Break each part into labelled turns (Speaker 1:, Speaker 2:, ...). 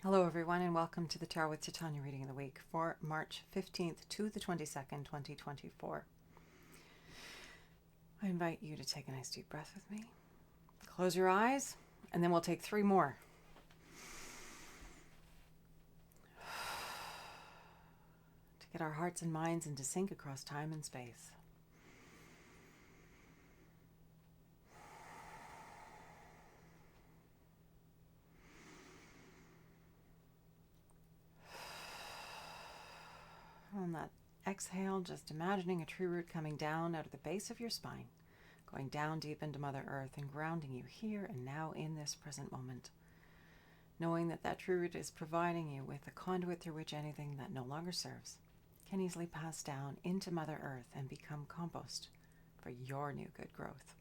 Speaker 1: Hello, everyone, and welcome to the Tarot with Titania reading of the week for March 15th to the 22nd, 2024. I invite you to take a nice deep breath with me. Close your eyes, and then we'll take 3 more. To get our hearts and minds into sync across time and space. On that exhale, just imagining a tree root coming down out of the base of your spine, going down deep into Mother Earth and grounding you here and now in this present moment. Knowing that that tree root is providing you with a conduit through which anything that no longer serves can easily pass down into Mother Earth and become compost for your new good growth.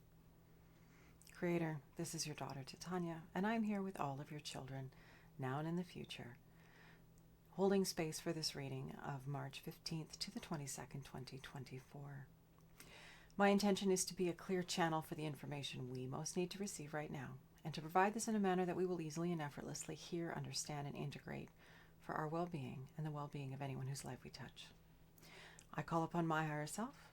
Speaker 1: Creator, this is your daughter Titania, and I'm here with all of your children, now and in the future, holding space for this reading of March 15th to the 22nd, 2024. My intention is to be a clear channel for the information we most need to receive right now, and to provide this in a manner that we will easily and effortlessly hear, understand, and integrate for our well-being and the well-being of anyone whose life we touch. I call upon my higher self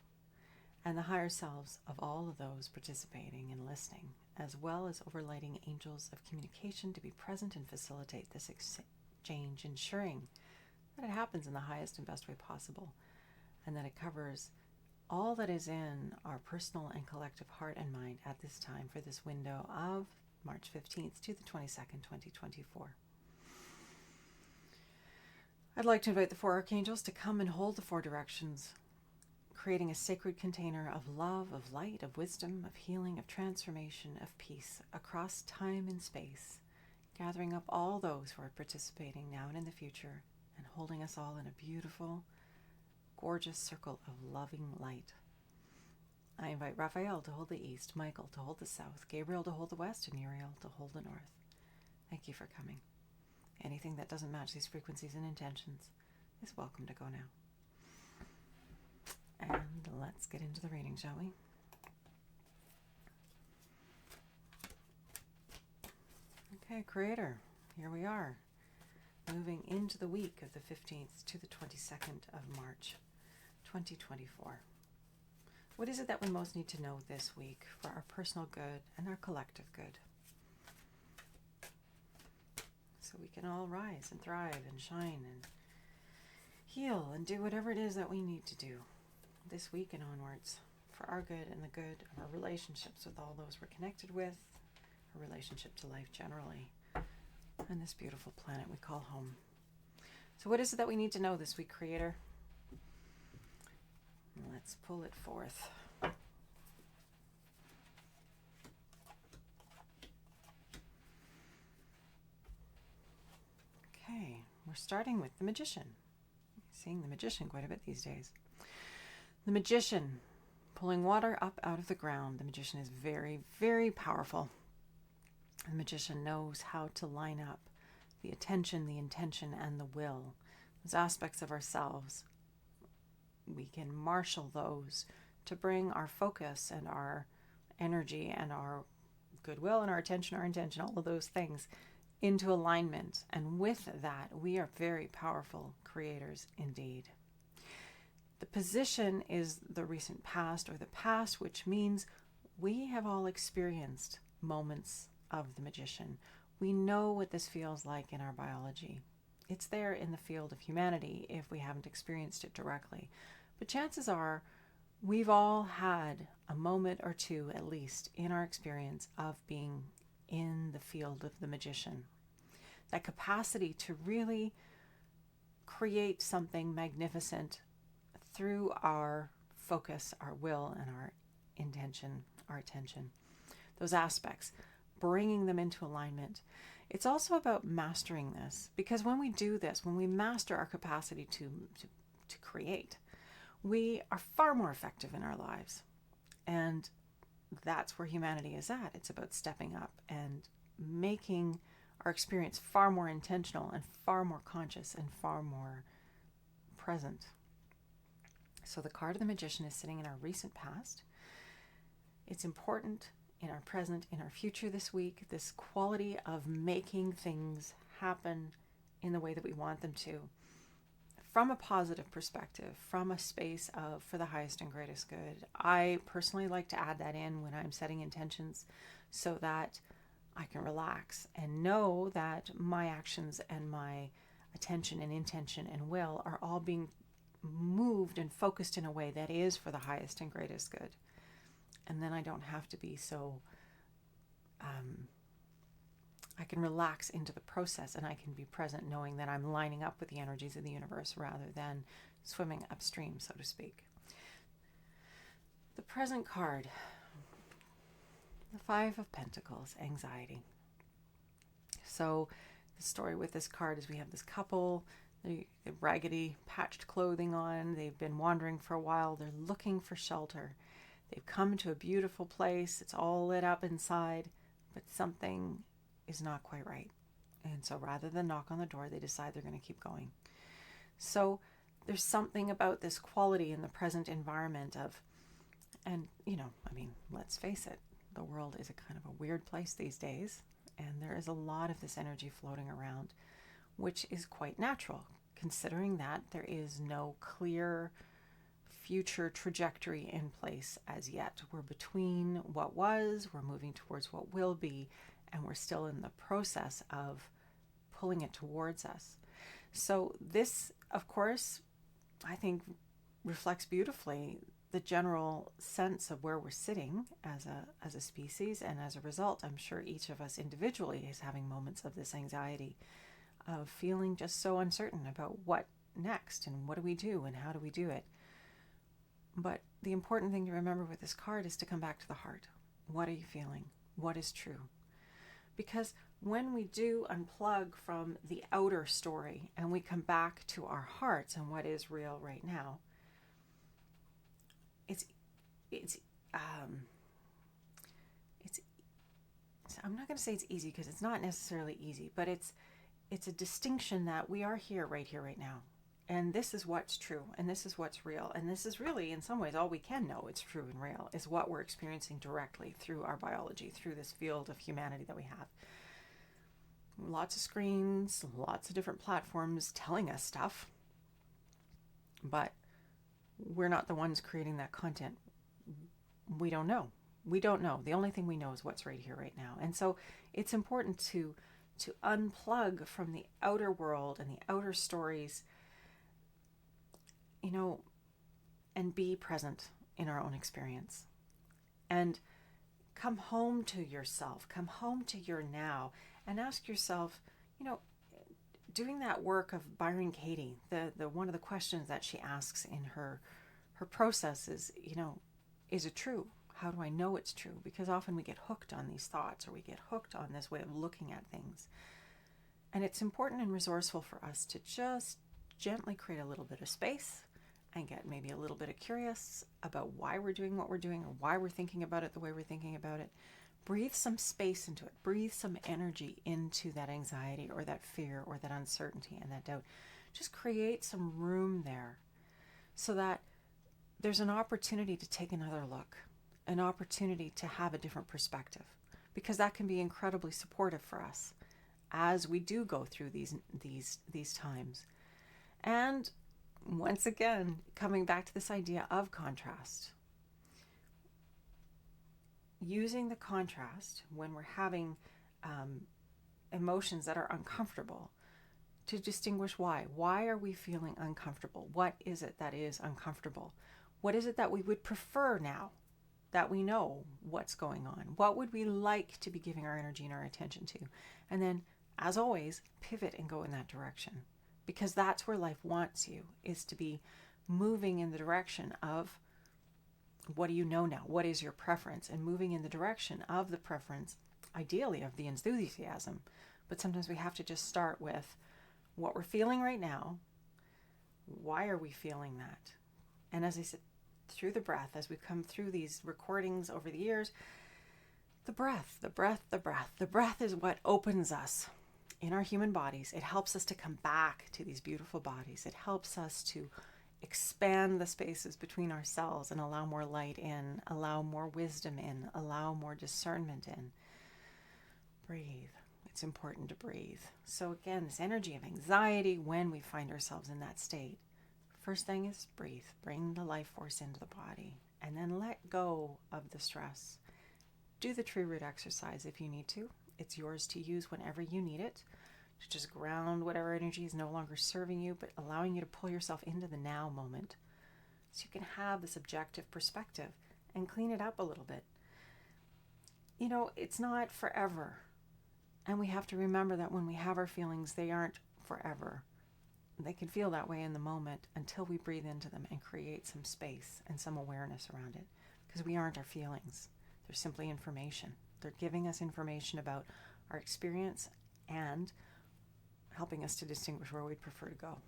Speaker 1: and the higher selves of all of those participating and listening, as well as overlighting angels of communication to be present and facilitate this exchange, ensuring that it happens in the highest and best way possible, and that it covers all that is in our personal and collective heart and mind at this time for this window of March 15th to the 22nd, 2024. I'd like to invite the 4 archangels to come and hold the 4 directions, creating a sacred container of love, of light, of wisdom, of healing, of transformation, of peace across time and space, gathering up all those who are participating now and in the future and holding us all in a beautiful, gorgeous circle of loving light. I invite Raphael to hold the east, Michael to hold the south, Gabriel to hold the west, and Uriel to hold the north. Thank you for coming. Anything that doesn't match these frequencies and intentions is welcome to go now. And let's get into the reading, shall we? Okay, Creator, here we are, moving into the week of the 15th to the 22nd of March, 2024. What is it that we most need to know this week for our personal good and our collective good? So we can all rise and thrive and shine and heal and do whatever it is that we need to do this week and onwards for our good and the good of our relationships with all those we're connected with, our relationship to life generally, and this beautiful planet we call home. So what is it that we need to know this week, Creator? Let's pull it forth. Okay, we're starting with the Magician. Seeing the Magician quite a bit these days. The Magician, pulling water up out of the ground. The Magician is very, very powerful. The Magician knows how to line up the attention, the intention, and the will. Those aspects of ourselves, we can marshal those to bring our focus and our energy and our goodwill and our attention, our intention, all of those things into alignment. And with that, we are very powerful creators indeed. The position is the recent past or the past, which means we have all experienced moments of the Magician. We know what this feels like in our biology. It's there in the field of humanity if we haven't experienced it directly. But chances are we've all had a moment or two, at least, in our experience of being in the field of the Magician. That capacity to really create something magnificent through our focus, our will, and our intention, our attention. Those aspects, bringing them into alignment. It's also about mastering this, because when we do this, when we master our capacity to create, we are far more effective in our lives. And that's where humanity is at. It's about stepping up and making our experience far more intentional and far more conscious and far more present. So the card of the Magician is sitting in our recent past. It's important in our present, in our future this week, this quality of making things happen in the way that we want them to, from a positive perspective, from a space of for the highest and greatest good. I personally like to add that in when I'm setting intentions so that I can relax and know that my actions and my attention and intention and will are all being moved and focused in a way that is for the highest and greatest good. And then I don't have to be so, I can relax into the process, and I can be present knowing that I'm lining up with the energies of the universe rather than swimming upstream, so to speak. The present card, the Five of Pentacles, anxiety. So the story with this card is we have this couple, they have raggedy, patched clothing on. They've been wandering for a while. They're looking for shelter. They've come to a beautiful place. It's all lit up inside, but something is not quite right. And so rather than knock on the door, they decide they're going to keep going. So there's something about this quality in the present environment of, and let's face it, the world is a kind of a weird place these days, and there is a lot of this energy floating around, which is quite natural, considering that there is no clear future trajectory in place as yet. We're between what was, we're moving towards what will be, and we're still in the process of pulling it towards us. So this, of course, I think reflects beautifully the general sense of where we're sitting as a species, and as a result, I'm sure each of us individually is having moments of this anxiety, of feeling just so uncertain about what next, and what do we do, and how do we do it. But the important thing to remember with this card is to come back to the heart. What are you feeling? What is true? Because when we do unplug from the outer story and we come back to our hearts and what is real right now, I'm not going to say it's easy, because it's not necessarily easy, but it's a distinction that we are here, right now. And this is what's true, and this is what's real. And this is really, in some ways, all we can know it's true and real is what we're experiencing directly through our biology, through this field of humanity that we have. Lots of screens, lots of different platforms telling us stuff, but we're not the ones creating that content. We don't know. The only thing we know is what's right here, right now. And so it's important to unplug from the outer world and the outer stories, and be present in our own experience. And come home to yourself, come home to your now, and ask yourself, doing that work of Byron Katie, the one of the questions that she asks in her process is, is it true? How do I know it's true? Because often we get hooked on these thoughts, or we get hooked on this way of looking at things. And it's important and resourceful for us to just gently create a little bit of space and get maybe a little bit of curious about why we're doing what we're doing, or why we're thinking about it the way we're thinking about it. Breathe some space into it. Breathe some energy into that anxiety, or that fear, or that uncertainty and that doubt. Just create some room there so that there's an opportunity to take another look, an opportunity to have a different perspective, because that can be incredibly supportive for us as we do go through these times. And once again, coming back to this idea of contrast, using the contrast when we're having emotions that are uncomfortable to distinguish why. Why are we feeling uncomfortable? What is it that is uncomfortable? What is it that we would prefer now that we know what's going on? What would we like to be giving our energy and our attention to? And then, as always, pivot and go in that direction, because that's where life wants you, is to be moving in the direction of what do you know now? What is your preference? And moving in the direction of the preference, ideally of the enthusiasm. But sometimes we have to just start with what we're feeling right now. Why are we feeling that? And as I said, through the breath, as we've come through these recordings over the years, the breath is what opens us in our human bodies. It helps us to come back to these beautiful bodies. It helps us to expand the spaces between ourselves and allow more light in, allow more wisdom in, allow more discernment in. Breathe. it's important to breathe. So again, this energy of anxiety when we find ourselves in that state. First thing is breathe. Bring the life force into the body. And then let go of the stress. Do the tree root exercise if you need to. It's yours to use whenever you need it. To just ground whatever energy is no longer serving you, but allowing you to pull yourself into the now moment. So you can have this objective perspective and clean it up a little bit. You know, it's not forever. And we have to remember that when we have our feelings, they aren't forever. They can feel that way in the moment until we breathe into them and create some space and some awareness around it. Because we aren't our feelings. They're simply information. They're giving us information about our experience and helping us to distinguish where we'd prefer to go.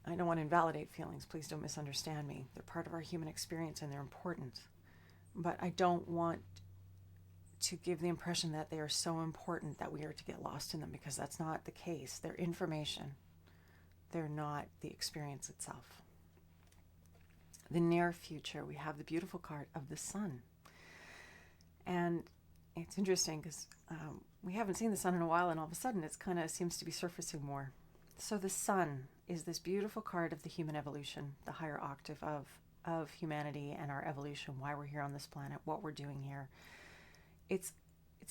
Speaker 1: I don't want to invalidate feelings. Please don't misunderstand me. They're part of our human experience and they're important. But I don't want to give the impression that they are so important that we are to get lost in them, because that's not the case. They're information. They're not the experience itself. The near future, we have the beautiful card of the sun. And it's interesting because we haven't seen the sun in a while, and all of a sudden it kind of seems to be surfacing more. So the sun is this beautiful card of the human evolution, the higher octave of humanity and our evolution, why we're here on this planet, what we're doing here. It's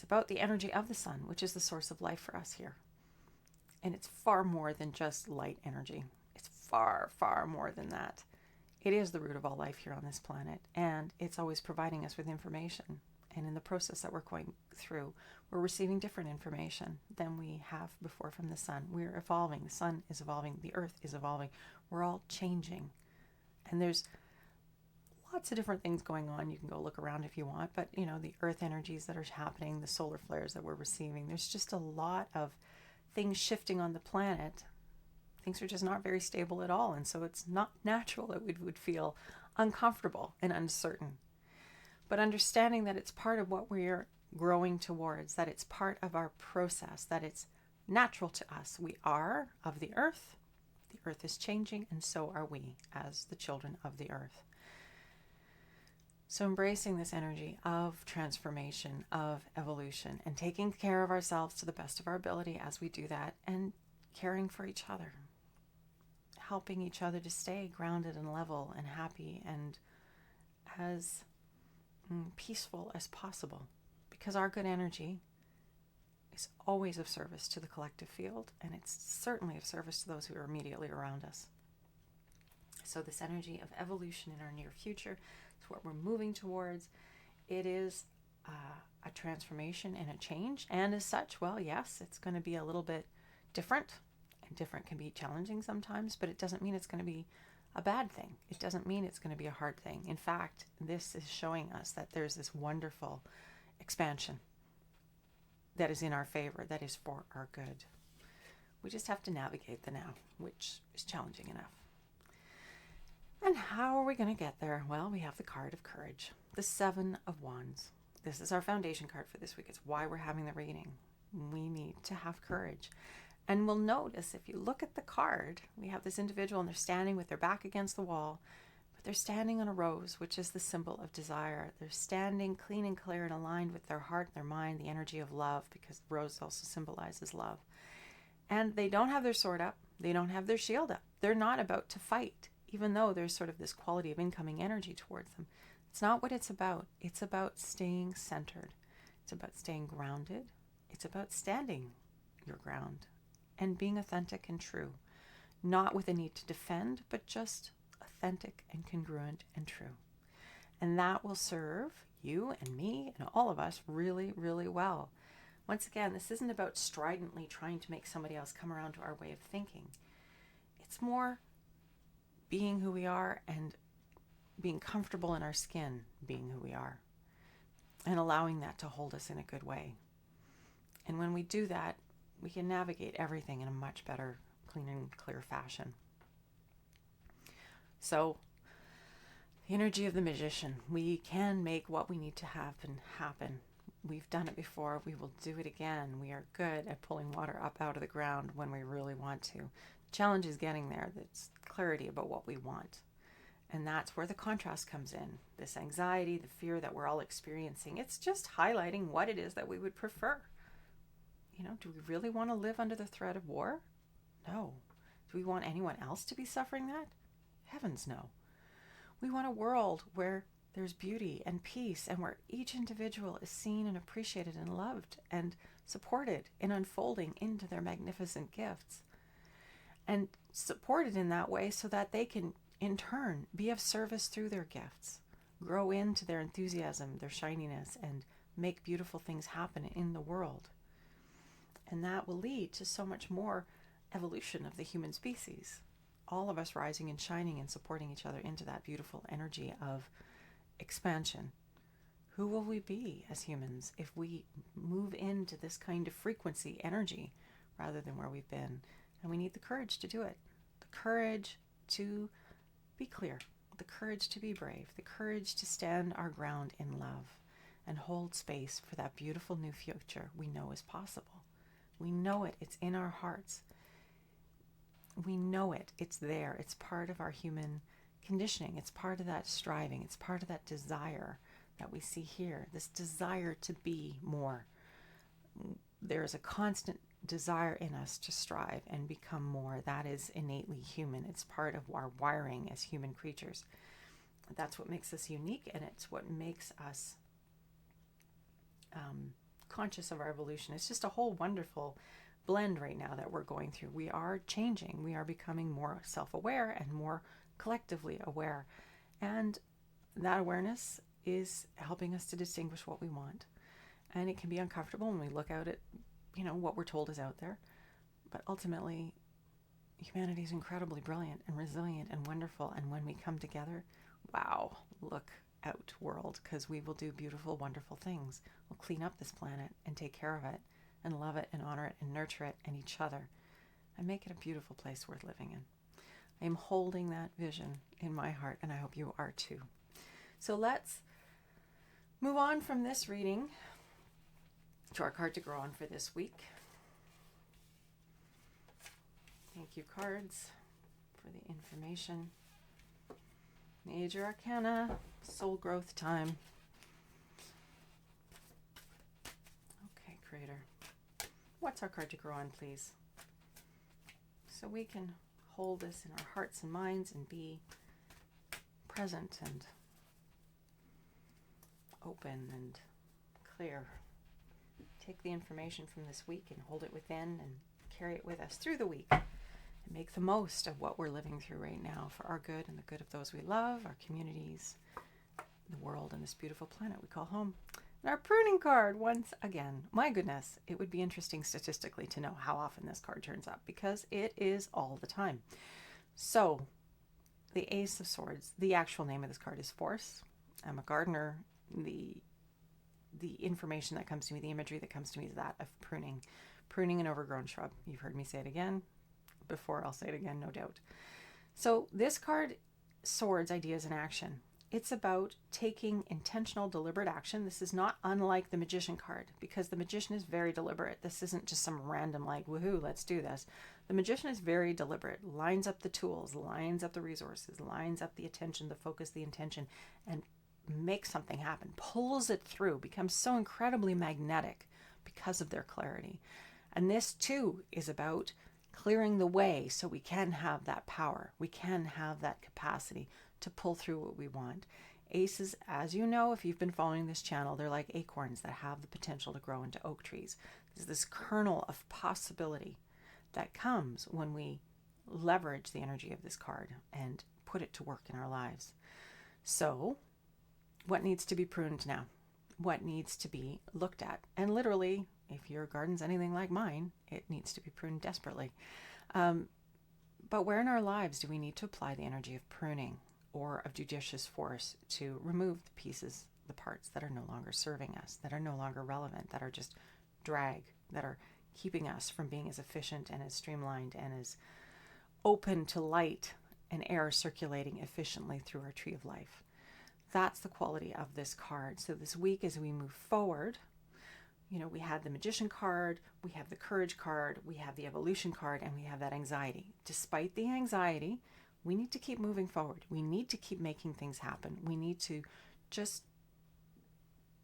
Speaker 1: about the energy of the sun, which is the source of life for us here. And it's far more than just light energy. It's far, far more than that. It is the root of all life here on this planet, and it's always providing us with information. And in the process that we're going through, we're receiving different information than we have before from the sun. We're evolving. The sun is evolving. The earth is evolving. We're all changing. And there's lots of different things going on. You can go look around if you want, but you know, the earth energies that are happening, the solar flares that we're receiving, there's just a lot of things shifting on the planet. Things are just not very stable at all. And so it's not natural that we would feel uncomfortable and uncertain. But understanding that it's part of what we're growing towards, that it's part of our process, that it's natural to us. We are of the earth. The earth is changing, and so are we as the children of the earth. So embracing this energy of transformation, of evolution, and taking care of ourselves to the best of our ability as we do that, and caring for each other, helping each other to stay grounded and level and happy and as peaceful as possible, because our good energy is always of service to the collective field, and it's certainly of service to those who are immediately around us. So this energy of evolution in our near future is what we're moving towards. It is a transformation and a change, and as such, well, yes, it's going to be a little bit different, and different can be challenging sometimes, but it doesn't mean it's going to be a bad thing. It doesn't mean it's going to be a hard thing. In fact, this is showing us that there's this wonderful expansion that is in our favor, that is for our good. We just have to navigate the now, which is challenging enough. And how are we going to get there? Well, we have the card of courage, the Seven of Wands. This is our foundation card for this week. It's why we're having the reading. We need to have courage. And we'll notice if you look at the card, we have this individual and they're standing with their back against the wall, but they're standing on a rose, which is the symbol of desire. They're standing clean and clear and aligned with their heart, their mind, the energy of love, because the rose also symbolizes love. And they don't have their sword up. They don't have their shield up. They're not about to fight, even though there's sort of this quality of incoming energy towards them. It's not what it's about. It's about staying centered. It's about staying grounded. It's about standing your ground and being authentic and true, not with a need to defend, but just authentic and congruent and true. And that will serve you and me and all of us really, really well. Once again, this isn't about stridently trying to make somebody else come around to our way of thinking. It's more being who we are and being comfortable in our skin, being who we are, and allowing that to hold us in a good way. And when we do that, we can navigate everything in a much better, clean and clear fashion. So, the energy of the magician. We can make what we need to happen. We've done it before. We will do it again. We are good at pulling water up out of the ground when we really want to. The challenge is getting there. That's clarity about what we want. And that's where the contrast comes in. This anxiety, the fear that we're all experiencing, it's just highlighting what it is that we would prefer. Do we really want to live under the threat of war? No. Do we want anyone else to be suffering that? Heavens no. We want a world where there's beauty and peace, and where each individual is seen and appreciated and loved and supported in unfolding into their magnificent gifts. And supported in that way so that they can, in turn, be of service through their gifts, grow into their enthusiasm, their shininess, and make beautiful things happen in the world. And that will lead to so much more evolution of the human species. All of us rising and shining and supporting each other into that beautiful energy of expansion. Who will we be as humans if we move into this kind of frequency energy rather than where we've been? And we need the courage to do it. The courage to be clear. The courage to be brave. The courage to stand our ground in love and hold space for that beautiful new future we know is possible. We know it. It's in our hearts. We know it. It's there. It's part of our human conditioning. It's part of that striving. It's part of that desire that we see here. This desire to be more. There is a constant desire in us to strive and become more. That is innately human. It's part of our wiring as human creatures. That's what makes us unique, and it's what makes us conscious of our evolution. It's just a whole wonderful blend right now that we're going through. We are changing. We are becoming more self-aware and more collectively aware. And that awareness is helping us to distinguish what we want. And it can be uncomfortable when we look out at, what we're told is out there. But ultimately, humanity is incredibly brilliant and resilient and wonderful. And when we come together, wow, look out, world, because we will do beautiful, wonderful things. We'll clean up this planet and take care of it and love it and honor it and nurture it and each other and make it a beautiful place worth living in. I am holding that vision in my heart, and I hope you are too. So let's move on from this reading to our card to grow on for this week. Thank you, cards, for the information. Major Arcana, soul growth time. Okay, Creator. What's our card to grow on, please? So we can hold this in our hearts and minds and be present and open and clear. Take the information from this week and hold it within and carry it with us through the week. Make the most of what we're living through right now for our good and the good of those we love, our communities, the world, and this beautiful planet we call home. And our pruning card, once again, my goodness, it would be interesting statistically to know how often this card turns up, because it is all the time. So, the Ace of Swords, the actual name of this card is Force. I'm a gardener. The information that comes to me, the imagery that comes to me is that of pruning an overgrown shrub. You've heard me say it again. Before, I'll say it again, no doubt. So this card, Swords, Ideas, and Action. It's about taking intentional, deliberate action. This is not unlike the Magician card, because the Magician is very deliberate. This isn't just some random woohoo, let's do this. The Magician is very deliberate, lines up the tools, lines up the resources, lines up the attention, the focus, the intention, and makes something happen, pulls it through, becomes so incredibly magnetic because of their clarity. And this too is about clearing the way so we can have that power. We can have that capacity to pull through what we want. Aces, as you know, if you've been following this channel, they're like acorns that have the potential to grow into oak trees. There's this kernel of possibility that comes when we leverage the energy of this card and put it to work in our lives. So, what needs to be pruned now? What needs to be looked at? And literally, if your garden's anything like mine, it needs to be pruned desperately. But where in our lives do we need to apply the energy of pruning or of judicious force to remove the pieces, the parts that are no longer serving us, that are no longer relevant, that are just drag, that are keeping us from being as efficient and as streamlined and as open to light and air circulating efficiently through our tree of life? That's the quality of this card. So this week, as we move forward, we had the Magician card, we have the Courage card, we have the Evolution card, and we have that anxiety. Despite the anxiety, We need to keep moving forward. We need to keep making things happen. We need to just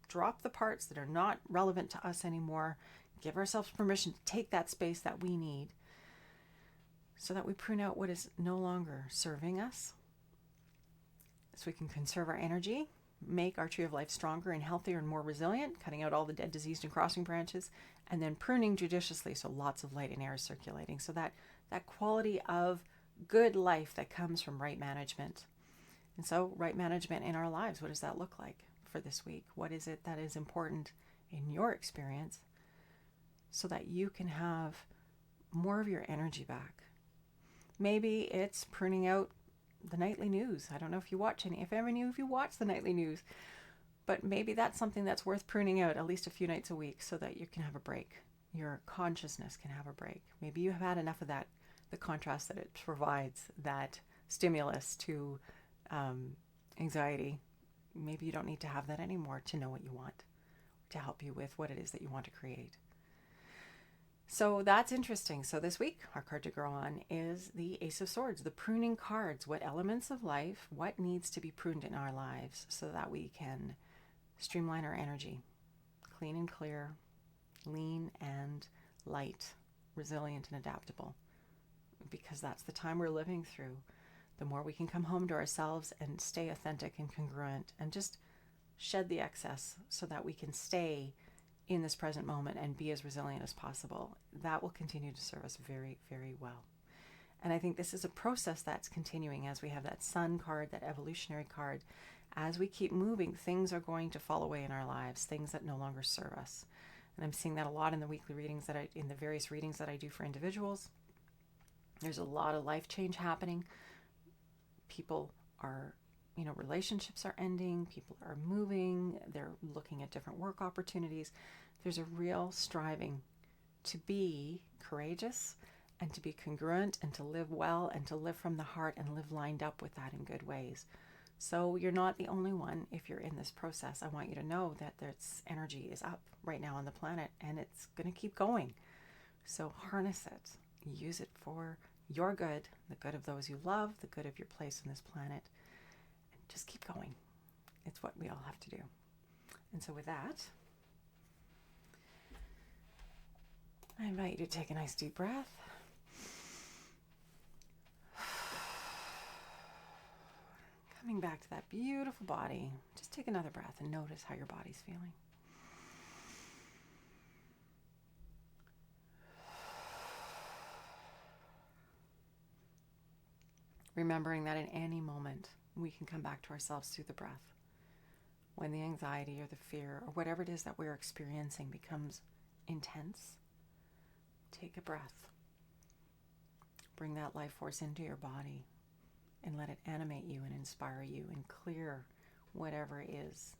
Speaker 1: drop the parts that are not relevant to us anymore, give ourselves permission to take that space that we need so that we prune out what is no longer serving us, so we can conserve our energy, make our tree of life stronger and healthier and more resilient, cutting out all the dead, diseased, and crossing branches, and then pruning judiciously so lots of light and air is circulating. So that quality of good life that comes from right management. And so right management in our lives, what does that look like for this week? What is it that is important in your experience so that you can have more of your energy back? Maybe it's pruning out the nightly news. I don't know if you watch any, if you watch the nightly news, but maybe that's something that's worth pruning out at least a few nights a week so that you can have a break. Your consciousness can have a break. Maybe you have had enough of that, the contrast that it provides, that stimulus to anxiety. Maybe you don't need to have that anymore to know what you want, to help you with what it is that you want to create. So that's interesting. So this week, our card to grow on is the Ace of Swords, the pruning cards. What elements of life, what needs to be pruned in our lives so that we can streamline our energy, clean and clear, lean and light, resilient and adaptable. Because that's the time we're living through. The more we can come home to ourselves and stay authentic and congruent and just shed the excess so that we can stay in this present moment and be as resilient as possible, that will continue to serve us very, very well. And I think this is a process that's continuing as we have that Sun card, that evolutionary card. As we keep moving, things are going to fall away in our lives, things that no longer serve us. And I'm seeing that a lot in the weekly readings in the various readings that I do for individuals. There's a lot of life change happening. People are, relationships are ending, people are moving, they're looking at different work opportunities. There's a real striving to be courageous and to be congruent and to live well and to live from the heart and live lined up with that in good ways. So you're not the only one if you're in this process. I want you to know that this energy is up right now on the planet and it's going to keep going. So harness it, use it for your good, the good of those you love, the good of your place on this planet, and just keep going. It's what we all have to do. And so with that, I invite you to take a nice deep breath. Coming back to that beautiful body, just take another breath and notice how your body's feeling. Remembering that in any moment, we can come back to ourselves through the breath. When the anxiety or the fear or whatever it is that we're experiencing becomes intense, take a breath. Bring that life force into your body and let it animate you and inspire you and clear whatever is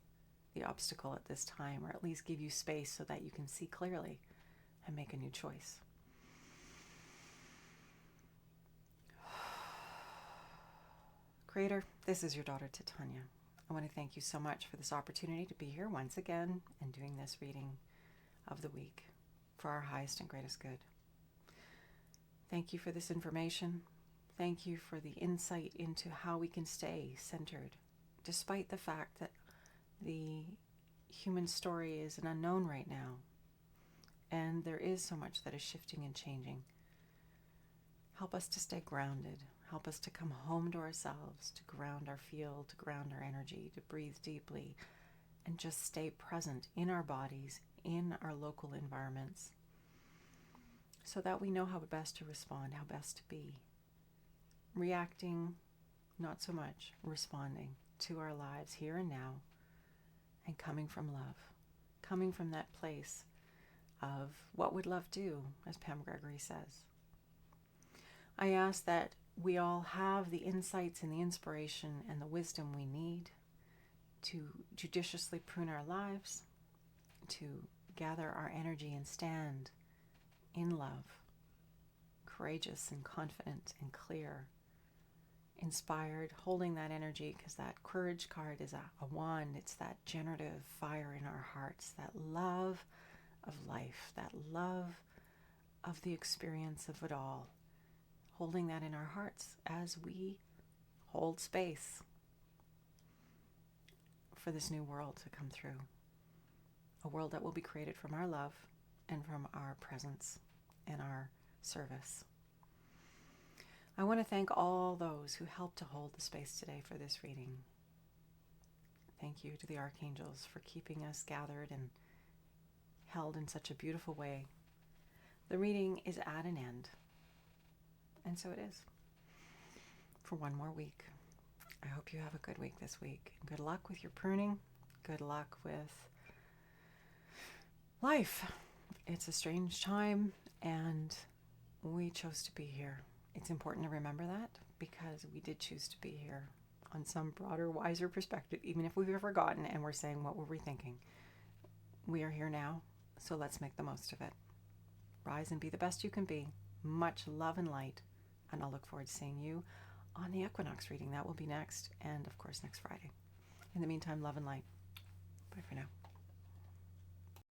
Speaker 1: the obstacle at this time, or at least give you space so that you can see clearly and make a new choice. Creator, this is your daughter Titania. I want to thank you so much for this opportunity to be here once again and doing this reading of the week for our highest and greatest good. Thank you for this information. Thank you for the insight into how we can stay centered, despite the fact that the human story is an unknown right now, and there is so much that is shifting and changing. Help us to stay grounded. Help us to come home to ourselves, to ground our field, to ground our energy, to breathe deeply, and just stay present in our bodies, in our local environments, so that we know how best to respond, how best to be. Reacting, not so much, responding to our lives here and now, and coming from love, coming from that place of what would love do, as Pam Gregory says. I ask that we all have the insights and the inspiration and the wisdom we need to judiciously prune our lives, to gather our energy and stand in love, courageous and confident and clear, inspired, holding that energy, because that courage card is a wand. It's that generative fire in our hearts, that love of life, that love of the experience of it all. Holding that in our hearts as we hold space for this new world to come through. A world that will be created from our love and from our presence and our service. I want to thank all those who helped to hold the space today for this reading. Thank you to the archangels for keeping us gathered and held in such a beautiful way. The reading is at an end, and so it is, for one more week. I hope you have a good week this week. Good luck with your pruning. Good luck with life. It's a strange time, and we chose to be here. It's important to remember that, because we did choose to be here on some broader, wiser perspective, even if we've forgotten and we're saying, what were we thinking? We are here now, so let's make the most of it. Rise and be the best you can be. Much love and light, and I'll look forward to seeing you on the equinox reading. That will be next, and of course next Friday. In the meantime, love and light. Bye for now.